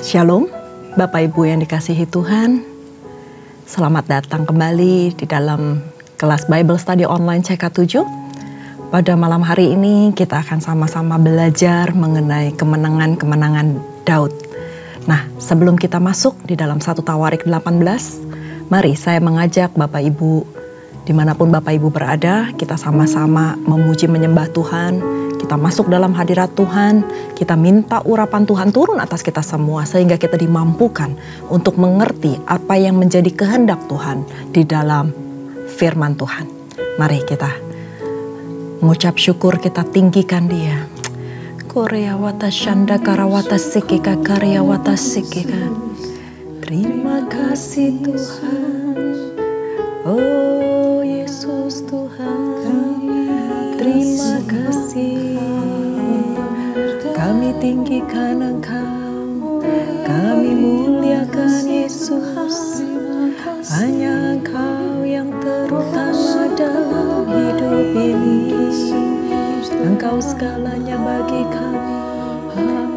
Shalom, Bapak Ibu yang dikasihi Tuhan. Selamat datang kembali di dalam kelas Bible Study Online CK7. Pada malam hari ini kita akan sama-sama belajar mengenai kemenangan-kemenangan Daud. Nah, sebelum kita masuk di dalam 1 Tawarik 18, mari saya mengajak Bapak Ibu, dimanapun Bapak Ibu berada, kita sama-sama memuji menyembah Tuhan. Kita masuk dalam hadirat Tuhan, kita minta urapan Tuhan turun atas kita semua sehingga kita dimampukan untuk mengerti apa yang menjadi kehendak Tuhan di dalam firman Tuhan. Mari kita mengucap syukur, kita tinggikan Dia. Korea wata shanda karawata sikika karya wata sikika. Terima kasih Tuhan, oh Yesus Tuhan. Terima kasih, kami tinggikan Engkau, kami muliakan Yesus. Hanya Engkau yang terutama dalam hidup ini. Engkau segalanya bagi kami,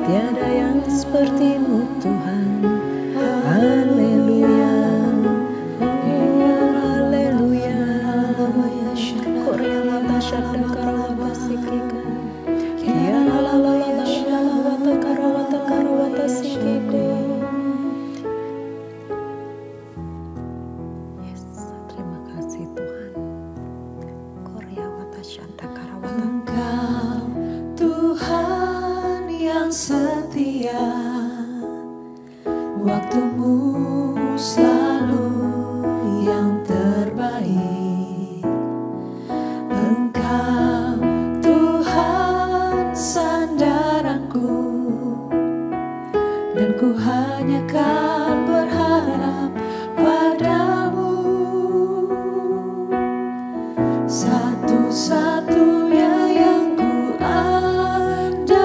tiada yang seperti-Mu Tuhan. Haleluya. Engkau Tuhan yang setia, waktu-Mu selalu yang terbaik. Engkau Tuhan sandaranku, dan ku hanya kan berharap padamu. Satu-satunya yang ku andalkan,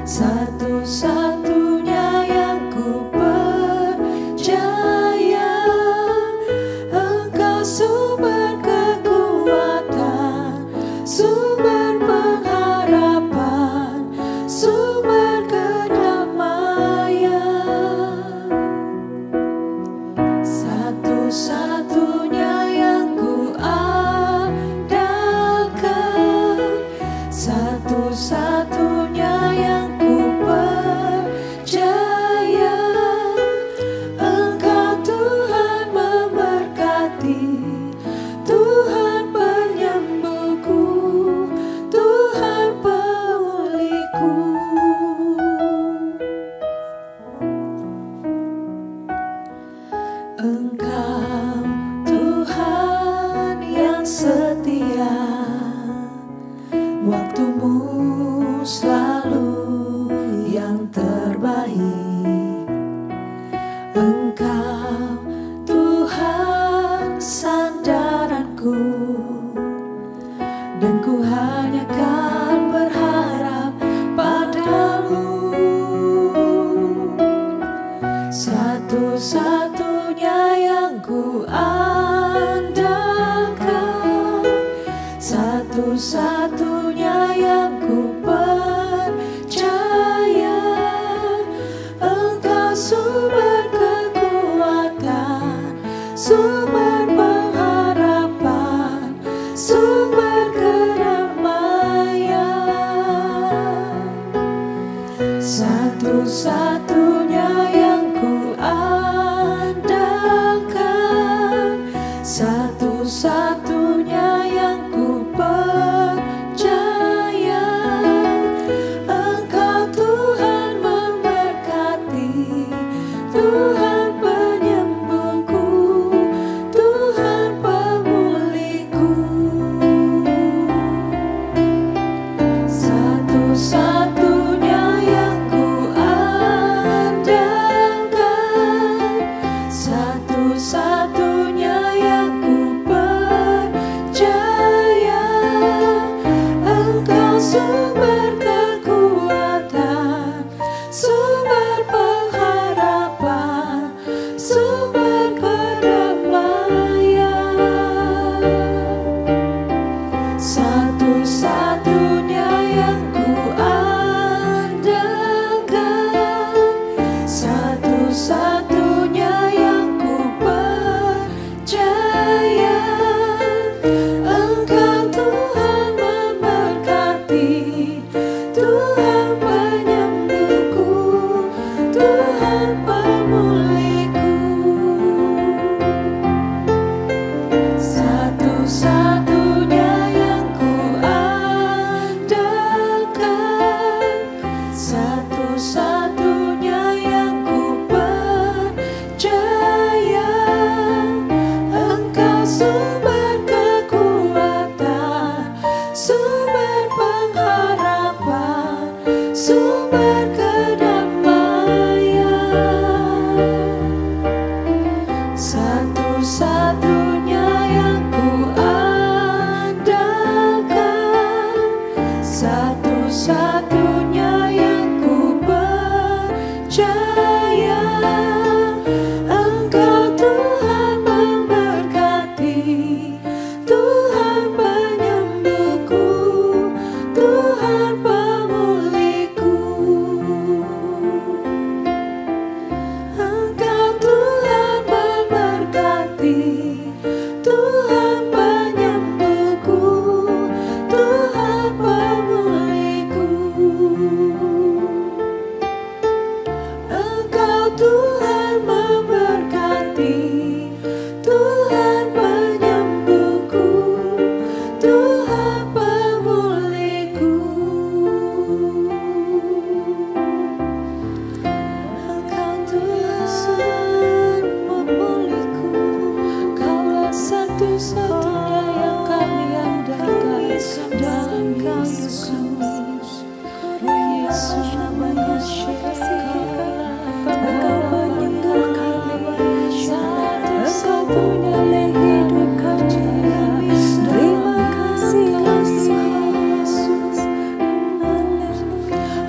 satu-satunya yang ku percaya. Engkau sumber kekuatan, sumber pengharapan, sumber kedamaian. Satu-satunya yang ku andalkan, satu-satunya yang ku percaya. Engkau Tuhan memberkati, Tuhan penyembuhku, Tuhan pemulihku. Engkau Tuhan yang setia, waktu-Mu selalu yang terbaik. Engkau Tuhan sandaranku, dan ku hanya kan berharap padamu. Satu-satunya yang ku andalkan, satu-satunya yang ku percaya. Engkau sumber kekuatan, sumber pengharapan, sumber kedamaian. Satu-satunya yang ku andalkan, satu-satunya yang ku percaya. Engkau Tuhan memberkati, Tuhan penyembuhku, Tuhan pemulihku. Satu-satunya yang ku andalkan, sumber kedamaian, satu-satunya yang ku andalkan, satu-satunya yang ku percaya. Engkau Tuhan memberkati, Tuhan penyembuhku, Tuhan pemulihku. Engkau Tuhan memberkati, Tuhan penyembuhku, Tuhan pemulihku. Engkau Tuhan memberkati, Tuhan penyembuhku, Tuhan pemulihku. Engkau Tuhan memulihku, Kaulah satu-satunya yang kami andalkan dalam Kau Yesus. Yesus mengasihi Engkau penyembuh kami, satu-satunya yang hidup kami. Terima kasih Yesus.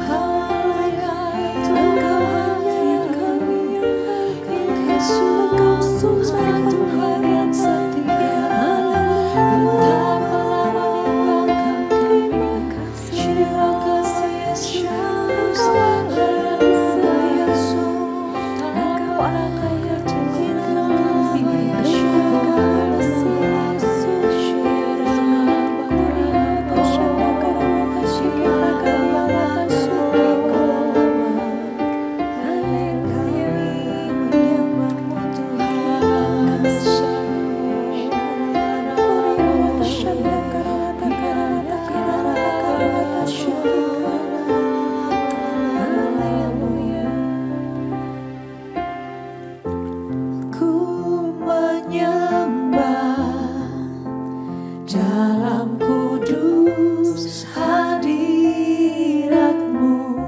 Haleluya, Engkau hanya kami, Engkau Tuhan yang setia, Engkau melawan kami. Terima kasih Yesus. Haleluya, Yesus. Engkau akan kerjakan kami. Terima kasih Yesus. Ku menyembah dalam kudus hadirat-Mu,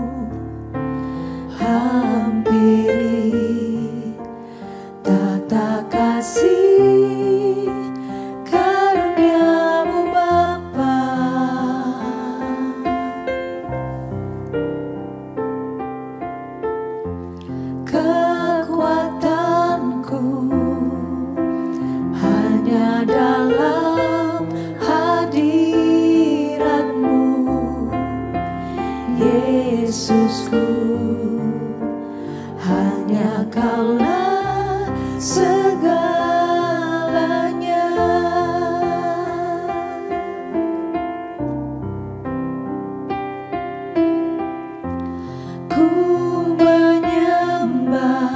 hampiri tata kasih karunia-Mu Bapa. Kekuatanku hanya dalam hadirat-Mu, Yesusku. Hanya Kaulah segalanya. Ku menyembah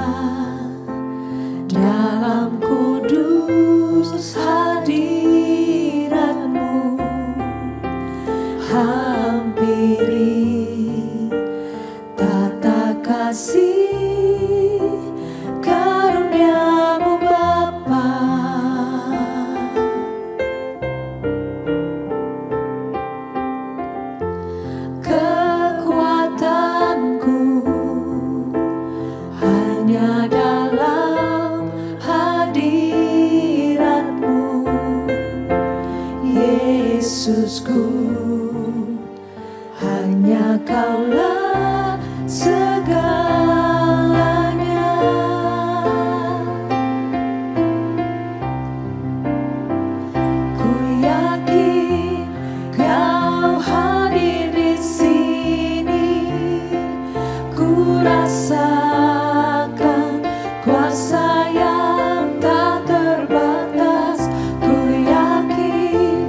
dalam kudus hadirat-Mu, hampiri tata kasih karunia-Mu Bapa. Kekuatanku hanya dalam hadirat-Mu, Yesusku. Hanya Kaulah segalanya. Ku yakin Kau hadir di sini. Ku rasakan kuasa yang tak terbatas. Ku yakin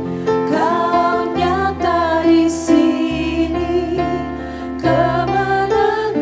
Kau nyata di sini. Kemenangan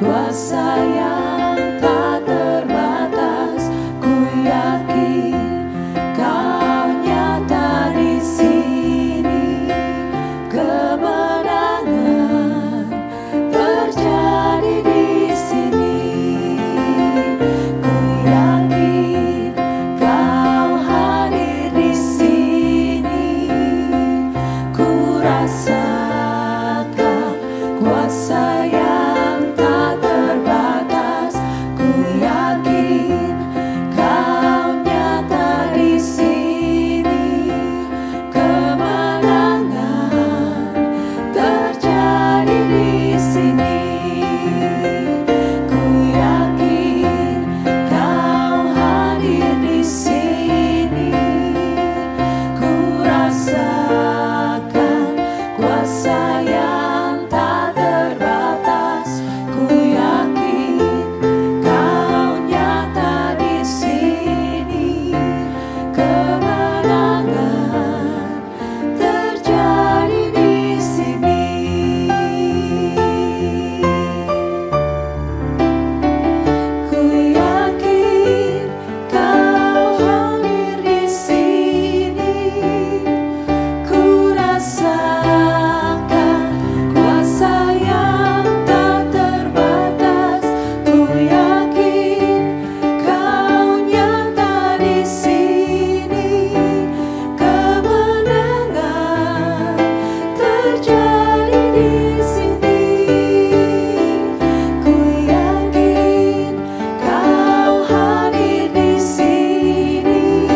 kuasa yang tak terbatas, ku yakin Kau nyata di sini. Kemenangan terjadi di sini. Ku yakin Kau hadir di sini. Ku rasakan kuasa yang tak terbatas. Ku yakin Kau nyata di sini. Kemenangan terjadi di sini. Ku yakin Kau hadir di sini. Ku rasakan kuasa yang tak terbatas. Ku yakin Kau nyata di sini. Kemenangan terjadi di sini. Ku yakin Kau hadir di sini. Ku rasakan kuasa yang tak terbatas. Ku yakin Kau nyata di sini. Kemenangan terjadi di sini. Ku yakin Kau hadir di sini.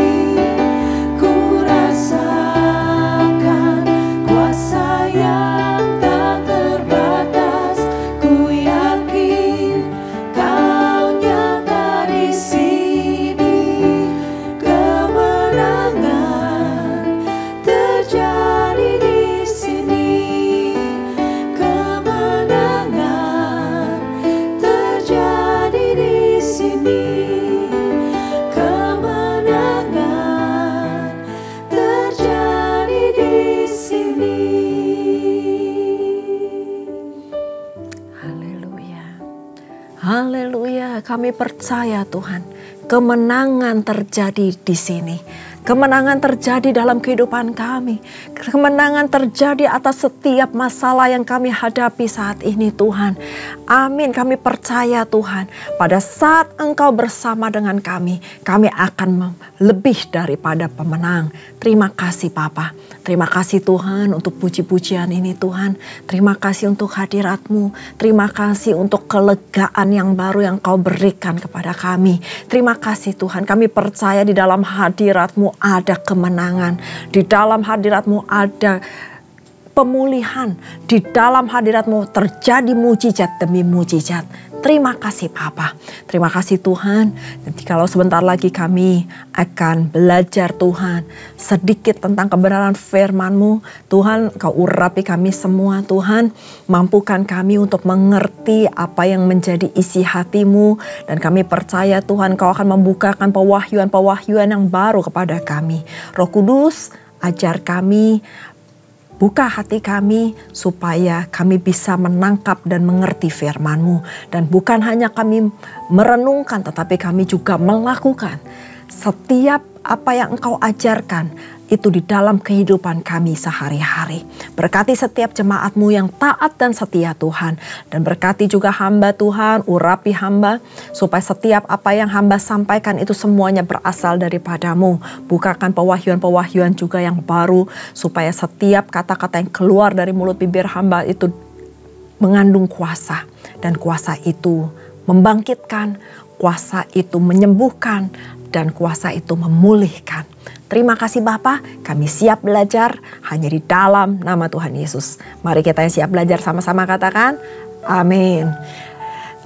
Ku rasakan kuasa yang tak terbatas. Ku yakin Kau nyata di sini. Kemenangan terjadi di sini. Kemenangan terjadi di sini. Kemenangan terjadi di sini. Haleluya. Haleluya, kami percaya Tuhan, kemenangan terjadi di sini. Kemenangan terjadi dalam kehidupan kami. Kemenangan terjadi atas setiap masalah yang kami hadapi saat ini Tuhan. Amin, kami percaya Tuhan, pada saat Engkau bersama dengan kami akan lebih daripada pemenang. Terima kasih Bapa. Terima kasih Tuhan untuk puji-pujian ini Tuhan. Terima kasih untuk hadirat-Mu. Terima kasih untuk kelegaan yang baru yang Kau berikan kepada kami. Terima kasih Tuhan, kami percaya di dalam hadirat-Mu ada kemenangan. Di dalam hadirat-Mu ada pemulihan. Di dalam hadirat-Mu terjadi mujizat demi mujizat. Terima kasih Bapa. Terima kasih Tuhan. Nanti kalau sebentar lagi kami akan belajar Tuhan sedikit tentang kebenaran firman-Mu. Tuhan, Kau urapi kami semua Tuhan. Mampukan kami untuk mengerti apa yang menjadi isi hati-Mu. Dan kami percaya Tuhan Kau akan membukakan pewahyuan-pewahyuan yang baru kepada kami. Roh Kudus, ajar kami, buka hati kami supaya kami bisa menangkap dan mengerti firman-Mu. Dan bukan hanya kami merenungkan, tetapi kami juga melakukan setiap apa yang Engkau ajarkan itu di dalam kehidupan kami sehari-hari. Berkati setiap jemaat-Mu yang taat dan setia Tuhan. Dan berkati juga hamba Tuhan, urapi hamba supaya setiap apa yang hamba sampaikan itu semuanya berasal daripada-Mu. Bukakan pewahyuan-pewahyuan juga yang baru supaya setiap kata-kata yang keluar dari mulut bibir hamba itu mengandung kuasa. Dan kuasa itu membangkitkan, kuasa itu menyembuhkan, dan kuasa itu memulihkan. Terima kasih Bapa, kami siap belajar hanya di dalam nama Tuhan Yesus. Mari kita yang siap belajar sama-sama katakan, amin.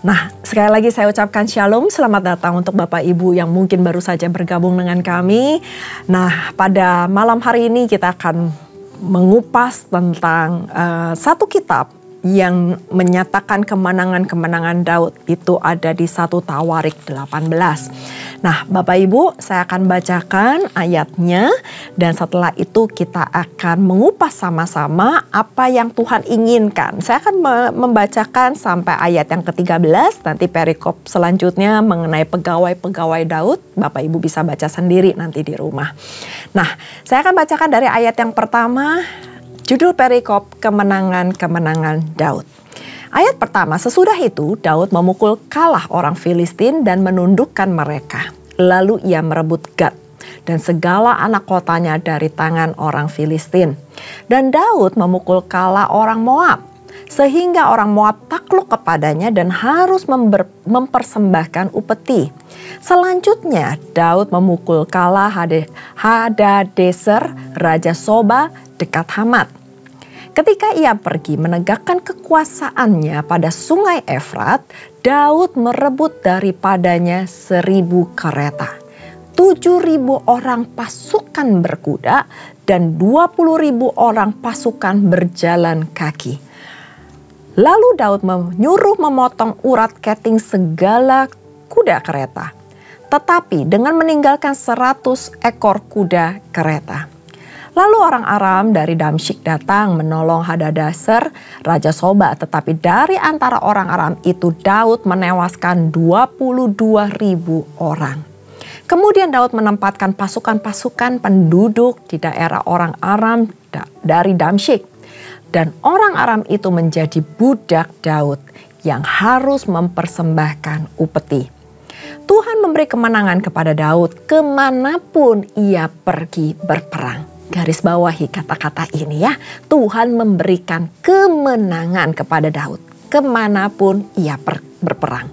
Nah, sekali lagi saya ucapkan shalom, selamat datang untuk Bapak Ibu yang mungkin baru saja bergabung dengan kami. Nah, pada malam hari ini kita akan mengupas tentang satu kitab yang menyatakan kemenangan-kemenangan Daud itu ada di 1 Tawarik 18. Nah, Bapak Ibu, saya akan bacakan ayatnya dan setelah itu kita akan mengupas sama-sama apa yang Tuhan inginkan. Saya akan membacakan sampai ayat yang ke-13, nanti perikop selanjutnya mengenai pegawai-pegawai Daud. Bapak Ibu bisa baca sendiri nanti di rumah. Nah, saya akan bacakan dari ayat yang pertama, judul perikop kemenangan-kemenangan Daud. Ayat pertama, sesudah itu Daud memukul kalah orang Filistin dan menundukkan mereka. Lalu ia merebut Gat dan segala anak kotanya dari tangan orang Filistin. Dan Daud memukul kalah orang Moab, sehingga orang Moab takluk kepadanya dan harus mempersembahkan upeti. Selanjutnya Daud memukul kalah Hadadeser, Raja Soba dekat Hamat. Ketika ia pergi menegakkan kekuasaannya pada sungai Efrat, Daud merebut daripadanya 1.000 kereta, 7.000 orang pasukan berkuda, dan 20.000 orang pasukan berjalan kaki. Lalu Daud menyuruh memotong urat keting segala kuda kereta, tetapi dengan meninggalkan 100 ekor kuda kereta. Lalu orang Aram dari Damsyik datang menolong Hadadeser, Raja Soba, tetapi dari antara orang Aram itu Daud menewaskan 22.000 orang. Kemudian Daud menempatkan pasukan-pasukan penduduk di daerah orang Aram dari Damsyik. Dan orang Aram itu menjadi budak Daud yang harus mempersembahkan upeti. Tuhan memberi kemenangan kepada Daud kemanapun ia pergi berperang. Garis bawahi kata-kata ini ya. Tuhan memberikan kemenangan kepada Daud kemanapun ia berperang.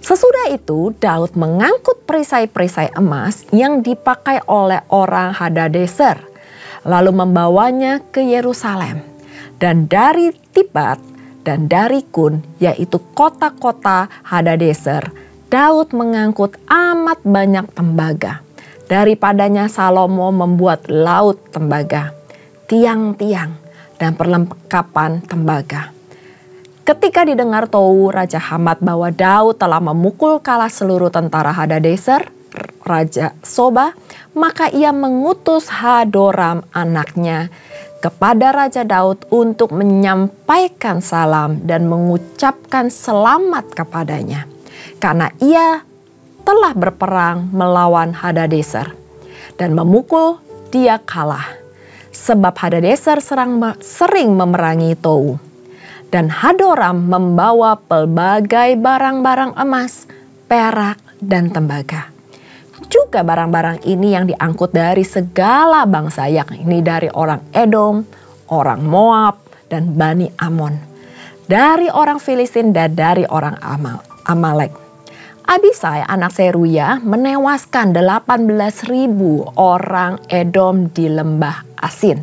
Sesudah itu Daud mengangkut perisai-perisai emas yang dipakai oleh orang Hadadeser, lalu membawanya ke Yerusalem. Dan dari Tibat dan dari Kun, yaitu kota-kota Hadadeser, Daud mengangkut amat banyak tembaga. Daripadanya Salomo membuat laut tembaga, tiang-tiang, dan perlengkapan tembaga. Ketika didengar Tou, Raja Hamat, bahwa Daud telah memukul kalah seluruh tentara Hadadeser, Raja Soba, maka ia mengutus Hadoram anaknya kepada Raja Daud untuk menyampaikan salam dan mengucapkan selamat kepadanya. Karena ia telah berperang melawan Hadadeser dan memukul dia kalah. Sebab Hadadeser sering memerangi Tou. Dan Hadoram membawa pelbagai barang-barang emas, perak, dan tembaga. Juga barang-barang ini yang diangkut dari segala bangsa, yakni dari orang Edom, orang Moab, dan Bani Amon. Dari orang Filistin dan dari orang Amalek. Abisai anak Seruya menewaskan 18.000 orang Edom di lembah Asin.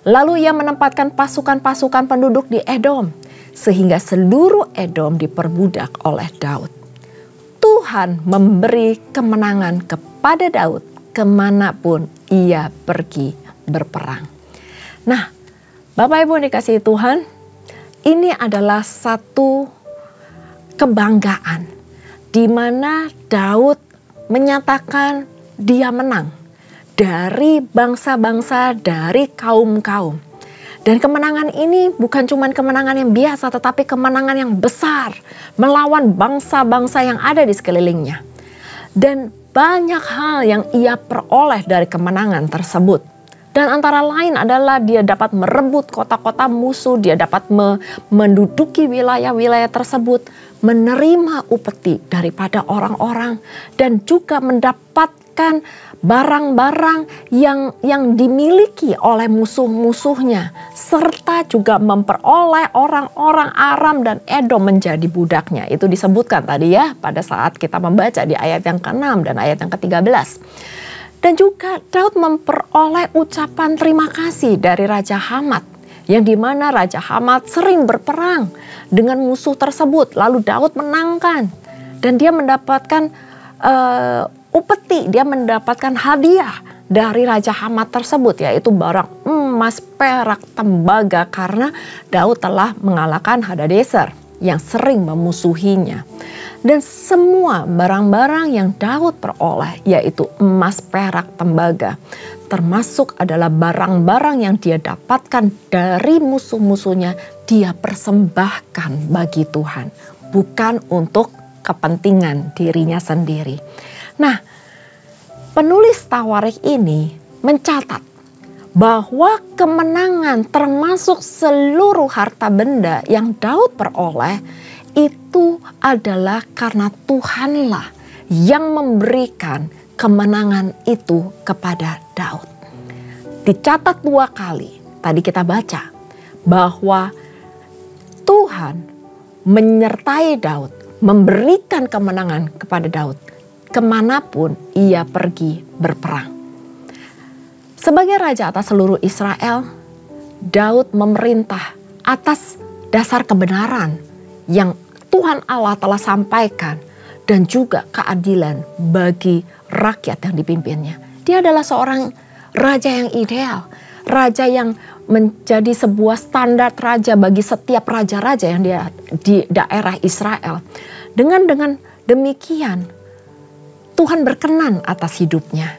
Lalu ia menempatkan pasukan-pasukan penduduk di Edom, sehingga seluruh Edom diperbudak oleh Daud. Tuhan memberi kemenangan kepada Daud kemanapun ia pergi berperang. Nah, Bapak Ibu dikasihi Tuhan, ini adalah satu kebanggaan di mana Daud menyatakan dia menang dari bangsa-bangsa, dari kaum-kaum. Dan kemenangan ini bukan cuma kemenangan yang biasa, tetapi kemenangan yang besar melawan bangsa-bangsa yang ada di sekelilingnya. Dan banyak hal yang ia peroleh dari kemenangan tersebut. Dan antara lain adalah dia dapat merebut kota-kota musuh, dia dapat menduduki wilayah-wilayah tersebut, menerima upeti daripada orang-orang, dan juga mendapatkan barang-barang yang dimiliki oleh musuh-musuhnya, serta juga memperoleh orang-orang Aram dan Edom menjadi budaknya. Itu disebutkan tadi ya pada saat kita membaca di ayat yang ke-6 dan ayat yang ke-13. Dan juga Daud memperoleh ucapan terima kasih dari Raja Hamat, yang dimana Raja Hamat sering berperang dengan musuh tersebut, lalu Daud menangkan, dan dia mendapatkan upeti, dia mendapatkan hadiah dari Raja Hamat tersebut, yaitu barang emas, perak, tembaga, karena Daud telah mengalahkan Hadadezer yang sering memusuhinya. Dan semua barang-barang yang Daud peroleh, yaitu emas, perak, tembaga, termasuk adalah barang-barang yang dia dapatkan dari musuh-musuhnya, dia persembahkan bagi Tuhan, bukan untuk kepentingan dirinya sendiri. Nah, penulis Tawarikh ini mencatat bahwa kemenangan termasuk seluruh harta benda yang Daud peroleh itu adalah karena Tuhanlah yang memberikan kemenangan itu kepada Daud. Dicatat 2 kali, tadi kita baca bahwa Tuhan menyertai Daud, memberikan kemenangan kepada Daud kemanapun ia pergi berperang. Sebagai raja atas seluruh Israel, Daud memerintah atas dasar kebenaran yang Tuhan Allah telah sampaikan dan juga keadilan bagi rakyat yang dipimpinnya. Dia adalah seorang raja yang ideal, raja yang menjadi sebuah standar raja bagi setiap raja-raja yang dia di daerah Israel. Dengan demikian, Tuhan berkenan atas hidupnya.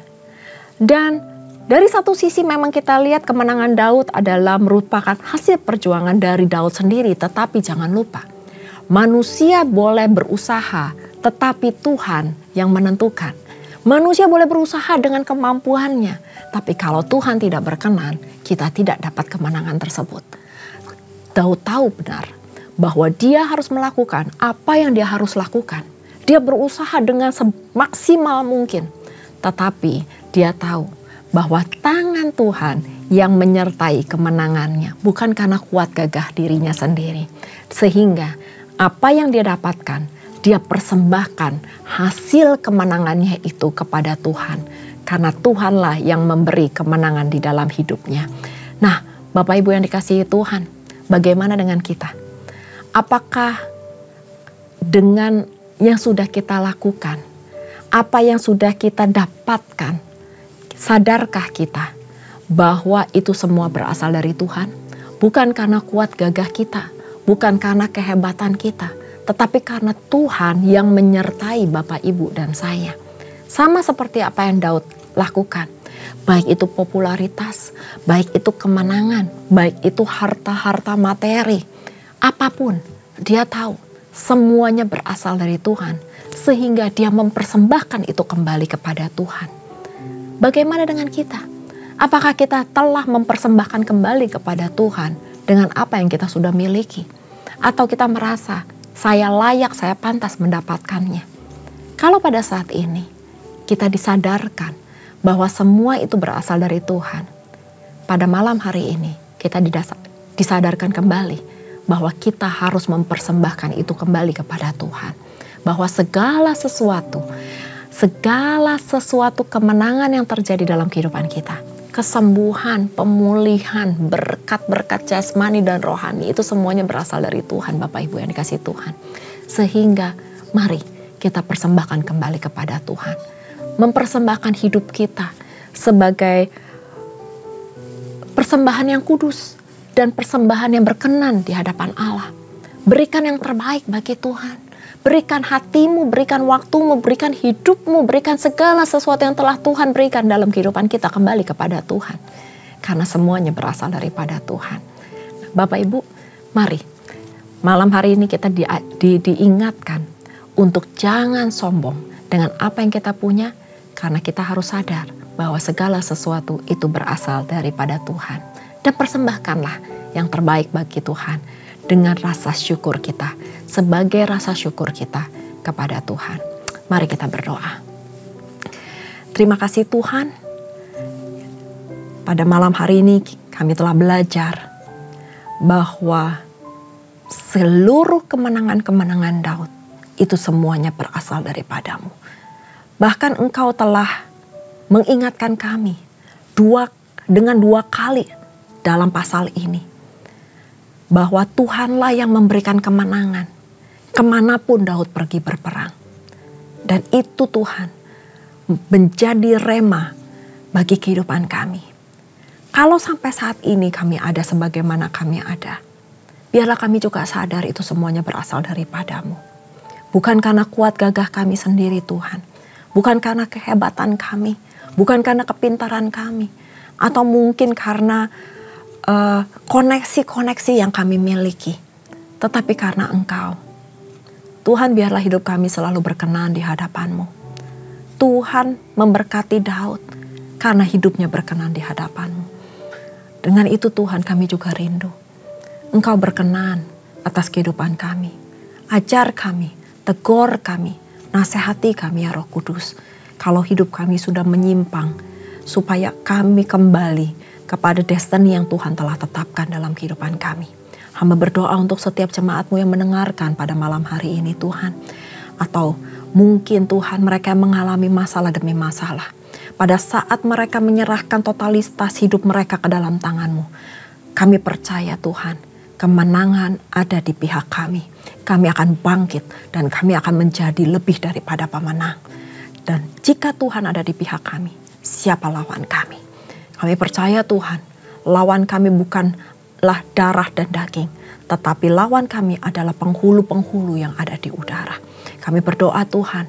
Dan dari satu sisi memang kita lihat kemenangan Daud adalah merupakan hasil perjuangan dari Daud sendiri. Tetapi jangan lupa, manusia boleh berusaha, tetapi Tuhan yang menentukan. Manusia boleh berusaha dengan kemampuannya, tapi kalau Tuhan tidak berkenan, kita tidak dapat kemenangan tersebut. Daud tahu benar bahwa dia harus melakukan apa yang dia harus lakukan. Dia berusaha dengan semaksimal mungkin, tetapi dia tahu bahwa tangan Tuhan yang menyertai kemenangannya, bukan karena kuat gagah dirinya sendiri. Sehingga apa yang dia dapatkan, dia persembahkan hasil kemenangannya itu kepada Tuhan. Karena Tuhanlah yang memberi kemenangan di dalam hidupnya. Nah, Bapak Ibu yang dikasihi Tuhan, bagaimana dengan kita? Apakah dengan yang sudah kita lakukan, apa yang sudah kita dapatkan, sadarkah kita bahwa itu semua berasal dari Tuhan? Bukan karena kuat gagah kita, bukan karena kehebatan kita, tetapi karena Tuhan yang menyertai Bapak, Ibu, dan saya. Sama seperti apa yang Daud lakukan. Baik itu popularitas, baik itu kemenangan, baik itu harta-harta materi. Apapun, dia tahu semuanya berasal dari Tuhan. Sehingga dia mempersembahkan itu kembali kepada Tuhan. Bagaimana dengan kita? Apakah kita telah mempersembahkan kembali kepada Tuhan dengan apa yang kita sudah miliki? Atau kita merasa saya layak, saya pantas mendapatkannya? Kalau pada saat ini kita disadarkan bahwa semua itu berasal dari Tuhan, pada malam hari ini kita disadarkan kembali bahwa kita harus mempersembahkan itu kembali kepada Tuhan. Bahwa segala sesuatu kemenangan yang terjadi dalam kehidupan kita, kesembuhan, pemulihan, berkat-berkat jasmani dan rohani, itu semuanya berasal dari Tuhan, Bapak Ibu yang dikasihi Tuhan. Sehingga mari kita persembahkan kembali kepada Tuhan. Mempersembahkan hidup kita sebagai persembahan yang kudus dan persembahan yang berkenan di hadapan Allah. Berikan yang terbaik bagi Tuhan. Berikan hatimu, berikan waktumu, berikan hidupmu, berikan segala sesuatu yang telah Tuhan berikan dalam kehidupan kita kembali kepada Tuhan. Karena semuanya berasal daripada Tuhan. Bapak Ibu, mari malam hari ini kita diingatkan untuk jangan sombong dengan apa yang kita punya. Karena kita harus sadar bahwa segala sesuatu itu berasal daripada Tuhan. Dan persembahkanlah yang terbaik bagi Tuhan dengan rasa syukur kita, sebagai rasa syukur kita kepada Tuhan. Mari kita berdoa. Terima kasih Tuhan, pada malam hari ini kami telah belajar bahwa seluruh kemenangan-kemenangan Daud itu semuanya berasal daripadamu. Bahkan Engkau telah mengingatkan kami dengan dua kali dalam pasal ini, bahwa Tuhanlah yang memberikan kemenangan kemanapun Daud pergi berperang. Dan itu Tuhan menjadi rema bagi kehidupan kami. Kalau sampai saat ini kami ada sebagaimana kami ada, biarlah kami juga sadar itu semuanya berasal daripadamu. Bukan karena kuat gagah kami sendiri Tuhan, bukan karena kehebatan kami, bukan karena kepintaran kami, atau mungkin karena koneksi-koneksi yang kami miliki, tetapi karena Engkau. Tuhan, biarlah hidup kami selalu berkenan di hadapan-Mu. Tuhan memberkati Daud karena hidupnya berkenan di hadapan-Mu. Dengan itu Tuhan, kami juga rindu Engkau berkenan atas kehidupan kami. Ajar kami, tegur kami, nasihati kami ya Roh Kudus. Kalau hidup kami sudah menyimpang, supaya kami kembali kepada destiny yang Tuhan telah tetapkan dalam kehidupan kami. Hamba berdoa untuk setiap jemaat-Mu yang mendengarkan pada malam hari ini Tuhan. Atau mungkin Tuhan mereka mengalami masalah demi masalah. Pada saat mereka menyerahkan totalitas hidup mereka ke dalam tangan-Mu, kami percaya Tuhan, kemenangan ada di pihak kami. Kami akan bangkit dan kami akan menjadi lebih daripada pemenang. Dan jika Tuhan ada di pihak kami, siapa lawan kami? Kami percaya Tuhan, lawan kami bukanlah darah dan daging, tetapi lawan kami adalah penghulu-penghulu yang ada di udara. Kami berdoa Tuhan,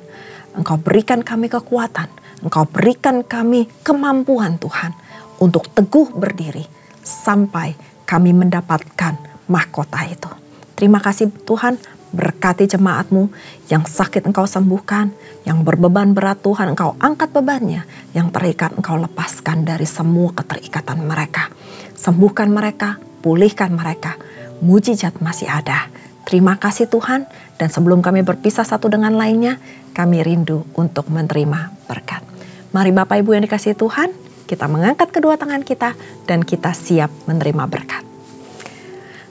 Engkau berikan kami kekuatan, Engkau berikan kami kemampuan Tuhan untuk teguh berdiri sampai kami mendapatkan mahkota itu. Terima kasih Tuhan, berkati jemaat-Mu yang sakit Engkau sembuhkan, yang berbeban berat Tuhan Engkau angkat bebannya, yang terikat Engkau lepaskan dari semua keterikatan mereka. Sembuhkan mereka, pulihkan mereka, mujizat masih ada. Terima kasih Tuhan, dan sebelum kami berpisah satu dengan lainnya, kami rindu untuk menerima berkat. Mari Bapak Ibu yang dikasihi Tuhan, kita mengangkat kedua tangan kita dan kita siap menerima berkat.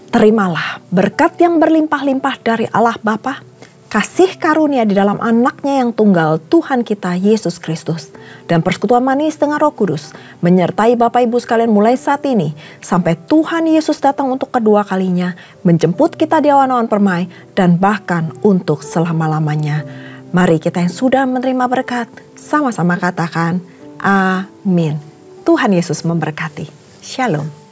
Terimalah berkat yang berlimpah-limpah dari Allah Bapa, kasih karunia di dalam anaknya yang tunggal Tuhan kita Yesus Kristus, dan persekutuan manis dengan Roh Kudus menyertai Bapak Ibu sekalian mulai saat ini sampai Tuhan Yesus datang untuk kedua kalinya, menjemput kita di awan-awan permai dan bahkan untuk selama-lamanya. Mari kita yang sudah menerima berkat sama-sama katakan amin. Tuhan Yesus memberkati. Shalom.